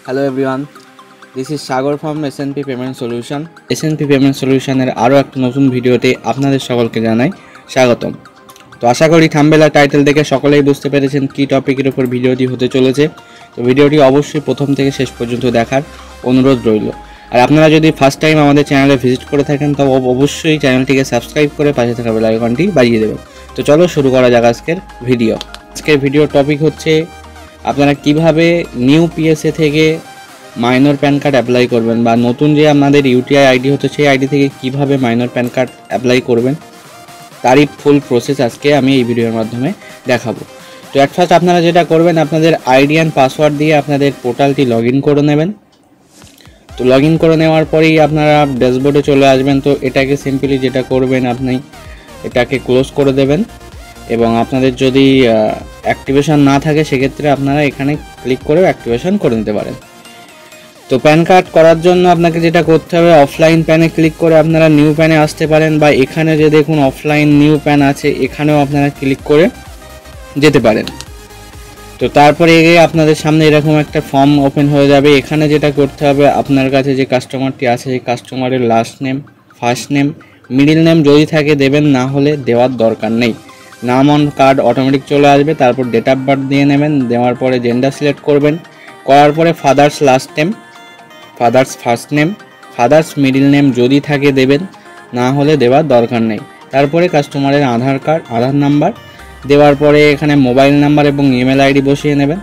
Hello everyone, this is Sagar from SNP Payment Solution. SNP Payment Solution এর আরো একটা নতুন ভিডিওতে আপনাদের সকলকে জানাই স্বাগতম। তো আশা করি থাম্বনেল আর টাইটেল দেখে সকলেই বুঝতে পেরেছেন কি টপিকের উপর ভিডিওটি হতে চলেছে। তো ভিডিওটি অবশ্যই প্রথম থেকে শেষ পর্যন্ত দেখার অনুরোধ রইল। আর আপনারা যদি ফার্স্ট টাইম আমাদের চ্যানেলে ভিজিট করে থাকেন তবে অবশ্যই চ্যানেলটিকে সাবস্ক্রাইব করে পাশে থাকা বেল আইকনটি বাজিয়ে দেবেন। তো চলো শুরু করা যাক আজকের ভিডিও। আজকের ভিডিও টপিক হচ্ছে আপনারা কিভাবে নিউ পিএসএ থেকে মাইনর প্যান কার্ড অ্যাপ্লাই করবেন বা নতুন যে আপনাদের ইউটিআই আইডি হচ্ছে সেই আইডি থেকে কিভাবে মাইনর প্যান কার্ড অ্যাপ্লাই করবেন তারই ফুল প্রসেস আজকে আমি এই ভিডিওর মাধ্যমে দেখাবো। তো অ্যাট ফার্স্ট আপনারা যেটা করবেন আপনাদের আইডি অ্যান্ড পাসওয়ার্ড দিয়ে আপনাদের পোর্টালটি লগ ইন করে নেবেন। তো লগ ইন করে নেওয়ার পরেই আপনারা ড্যাশবোর্ডে চলে আসবেন। তো এটাকে সিম্পলি যেটা করবেন আপনি এটাকে ক্লোজ করে দেবেন এবং আপনাদের যদি অ্যাক্টিভেশন না থাকে সেক্ষেত্রে আপনারা এখানে ক্লিক করে অ্যাক্টিভেশন করে নিতে পারেন। তো প্যান কার্ড করার জন্য আপনাকে যেটা করতে হবে অফলাইন প্যানে ক্লিক করে আপনারা নিউ প্যানে আসতে পারেন বা এখানে যে দেখুন অফলাইন নিউ প্যান আছে এখানেও আপনারা ক্লিক করে যেতে পারেন। তো তারপরে এগিয়ে আপনাদের সামনে এরকম একটা ফর্ম ওপেন হয়ে যাবে। এখানে যেটা করতে হবে আপনার কাছে যে কাস্টমারটি আছে সেই কাস্টমারের last name, first name, middle name যদি থাকে দেবেন, না হলে দেওয়ার দরকার নেই। নাম অন কার্ড অটোমেটিক চলে আসবে। তারপর ডেট অফ বার্থ দিয়ে নেবেন, দেওয়ার পরে জেন্ডার সিলেক্ট করবেন, করার পরে father's last name, father's first name, father's middle name যদি থাকে দেবেন, না হলে দেওয়ার দরকার নেই। তারপরে কাস্টমারের আধার নাম্বার দেওয়ার পরে এখানে মোবাইল নাম্বার এবং ইমেল আইডি বসিয়ে নেবেন।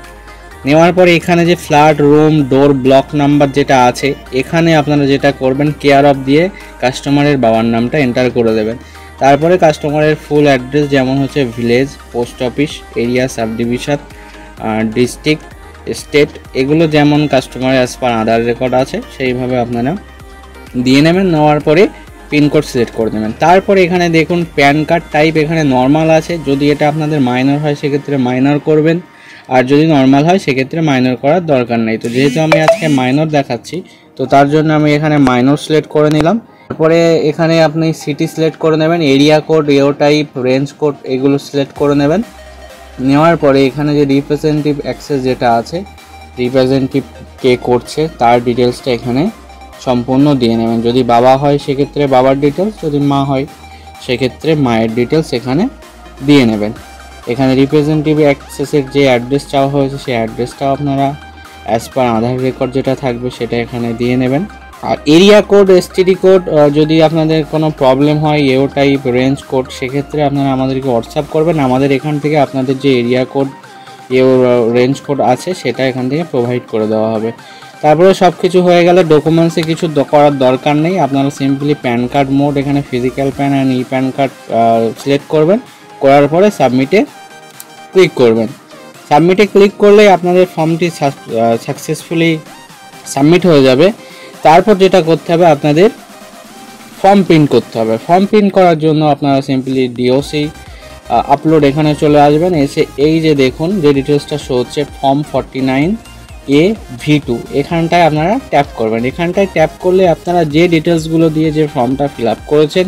নেওয়ার পরে এখানে যে ফ্ল্যাট, রুম, ডোর, ব্লক নাম্বার যেটা আছে এখানে আপনারা যেটা করবেন কেয়ার অফ দিয়ে কাস্টমারের বাবার নামটা এন্টার করে দেবেন। তারপরে কাস্টমারের ফুল অ্যাড্রেস যেমন হচ্ছে village, post office, area, sub division, district, state এগুলো যেমন কাস্টমারের অ্যাজ পার আধার রেকর্ড আছে সেইভাবে আপনারা দিয়ে নেবেন। নেওয়ার পরে পিনকোড সিলেক্ট করে নেবেন। তারপরে এখানে দেখুন প্যান কার্ড টাইপ এখানে নর্মাল আছে, যদি এটা আপনাদের মাইনর হয় সেক্ষেত্রে মাইনর করবেন, আর যদি নর্মাল হয় সেক্ষেত্রে মাইনর করার দরকার নেই। তো যেহেতু আমি আজকে মাইনর দেখাচ্ছি তো তার জন্য আমি এখানে মাইনর সিলেক্ট করে নিলাম। তারপরে এখানে আপনি সিটি সিলেক্ট করে নেবেন, এরিয়া কোড, এও টাইপ, রেঞ্জ কোড এগুলো সিলেক্ট করে নেবেন। নেওয়ার পরে এখানে যে রিপ্রেজেন্টেটিভ অ্যাক্সেস যেটা আছে, রিপ্রেজেন্টেটিভ কে করছে তার ডিটেলসটা এখানে সম্পূর্ণ দিয়ে নেবেন। যদি বাবা হয় সেক্ষেত্রে বাবার ডিটেলস, যদি মা হয় সেক্ষেত্রে মায়ের ডিটেলস এখানে দিয়ে নেবেন। এখানে রিপ্রেজেন্টেটিভ অ্যাক্সেসের যে অ্যাড্রেস চাওয়া হয়েছে সেই অ্যাড্রেসটাও আপনারা অ্যাজ পার আধার রেকর্ড যেটা থাকবে সেটা এখানে দিয়ে নেবেন। আর এরিয়া কোড, এসটিডি কোড যদি আপনাদের কোনো প্রবলেম হয়, এও টাইপ, রেঞ্জ কোড সেক্ষেত্রে আপনারা আমাদেরকে হোয়াটসঅ্যাপ করবেন। আমাদের এখান থেকে আপনাদের যে এরিয়া কোড, এও রেঞ্জ কোড আছে সেটা এখান থেকে প্রোভাইড করে দেওয়া হবে। তারপরে সব কিছু হয়ে গেলে ডকুমেন্টসে কিছু করার দরকার নেই, আপনারা সিম্পলি প্যান কার্ড মোড এখানে physical pan and E pan card select করবেন, করার পরে সাবমিটে ক্লিক করবেন। সাবমিটে ক্লিক করলে আপনাদের ফর্মটি সাকসেসফুলি সাবমিট হয়ে যাবে। তারপর যেটা করতে হবে আপনাদের ফর্ম প্রিন্ট করতে হবে। ফর্ম প্রিন্ট করার জন্য আপনারা সিম্পলি ডিওসি আপলোড এখানে চলে আসবেন। এসে এই যে দেখুন যে ডিটেলসটা শো হচ্ছে ফর্ম 49A-V2 এখানটায় আপনারা ট্যাপ করবেন। এখানটায় ট্যাপ করলে আপনারা যে ডিটেলসগুলো দিয়ে যে ফর্মটা ফিল আপ করেছেন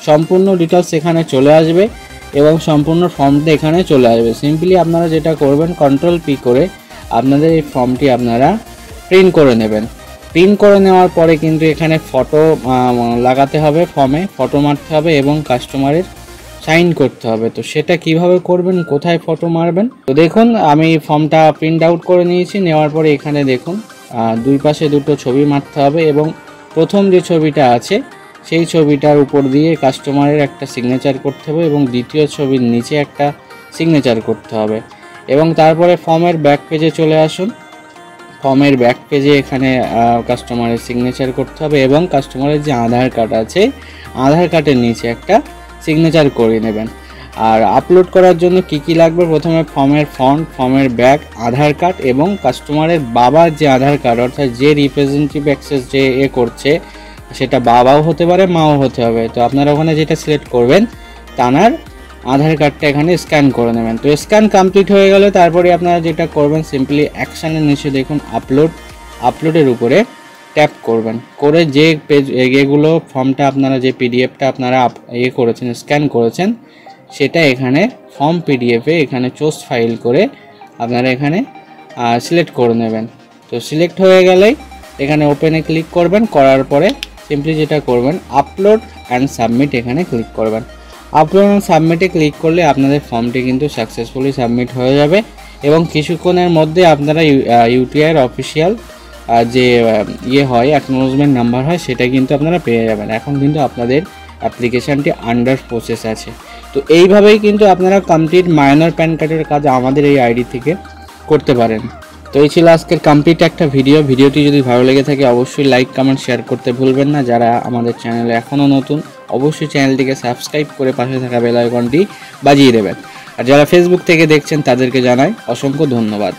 সম্পূর্ণ ডিটেলস এখানে চলে আসবে এবং সম্পূর্ণ ফর্মটা এখানে চলে আসবে। সিম্পলি আপনারা যেটা করবেন Ctrl+P করে আপনাদের এই ফর্মটি আপনারা প্রিন্ট করে নেবেন। প্রিন্ট করে নেওয়ার পরে কিন্তু এখানে ফটো লাগাতে হবে, ফর্মে ফটো মারতে হবে এবং কাস্টমারের সাইন করতে হবে। তো সেটা কিভাবে করবেন, কোথায় ফটো মারবেন, তো দেখুন আমি ফর্মটা প্রিন্ট আউট করে নিয়েছি। নেওয়ার পরে এখানে দেখুন দুই পাশে দুটো ছবি মারতে হবে এবং প্রথম যে ছবিটা আছে সেই ছবিটার উপর দিয়ে কাস্টমারের একটা সিগনেচার করতে হবে এবং দ্বিতীয় ছবির নিচে একটা সিগনেচার করতে হবে এবং তারপরে ফর্মের ব্যাক পেজে চলে আসুন। ফর্মের ব্যাক পেজে এখানে কাস্টমারের সিগনেচার করতে হবে এবং কাস্টমারের যে আধার কার্ড আছে আধার কার্ডের নিচে একটা সিগনেচার করে নেবেন। আর আপলোড করার জন্য কি লাগবে, প্রথমে ফর্মের ফন্ট, ফর্মের ব্যাক, আধার কার্ড এবং কাস্টমারের বাবার যে আধার কার্ড অর্থাৎ যে রিপ্রেজেন্টেটিভ অ্যাক্সেস যে করছে সেটা বাবাও হতে পারে, মাও হতে হবে। তো আপনারা ওখানে যেটা সিলেক্ট করবেন তানার আধার কার্ডটা এখানে স্ক্যান করে নেবেন। তো স্ক্যান কমপ্লিট হয়ে গেলে তারপরে আপনারা যেটা করবেন সিম্পলি অ্যাকশানের নিচে দেখুন আপলোডের উপরে ট্যাপ করবেন, করে যে পেজ এগুলো ফর্মটা আপনারা যে পিডিএফটা আপনারা করেছেন, স্ক্যান করেছেন সেটা এখানে ফর্ম পিডিএফে এখানে চুজ ফাইল করে আপনারা এখানে সিলেক্ট করে নেবেন। তো সিলেক্ট হয়ে গেলেই এখানে ওপেনে ক্লিক করবেন, করার পরে সিম্পলি যেটা করবেন আপলোড অ্যান্ড সাবমিট এখানে ক্লিক করবেন। আপলোড অ্যান্ড সাবমিটে ক্লিক করলে আপনাদের ফর্মটি কিন্তু সাকসেসফুলি সাবমিট হয়ে যাবে এবং কিছুক্ষণের মধ্যে আপনারা ইউটিআইয়ের অফিসিয়াল যে হয় অ্যাকনোলেজমেন্ট নাম্বার হয় সেটা কিন্তু আপনারা পেয়ে যাবেন। এখন কিন্তু আপনাদের অ্যাপ্লিকেশানটি আন্ডার প্রসেস আছে। তো এইভাবেই কিন্তু আপনারা কমপ্লিট মাইনর প্যান কার্ডের কাজ আমাদের এই আইডি থেকে করতে পারেন। তো এই ছিল আজকের কমপ্লিট একটা ভিডিওটি যদি ভালো লেগে থাকে অবশ্যই লাইক কমেন্ট শেয়ার করতে ভুলবেন না। যারা আমাদের চ্যানেলে এখনও নতুন অবশ্যই চ্যানেলটিকে সাবস্ক্রাইব করে পাশে থাকা বেল আইকনটি বাজিয়ে দেবেন। আর যারা ফেসবুক থেকে দেখছেন তাদেরকে জানাই অসংখ্য ধন্যবাদ।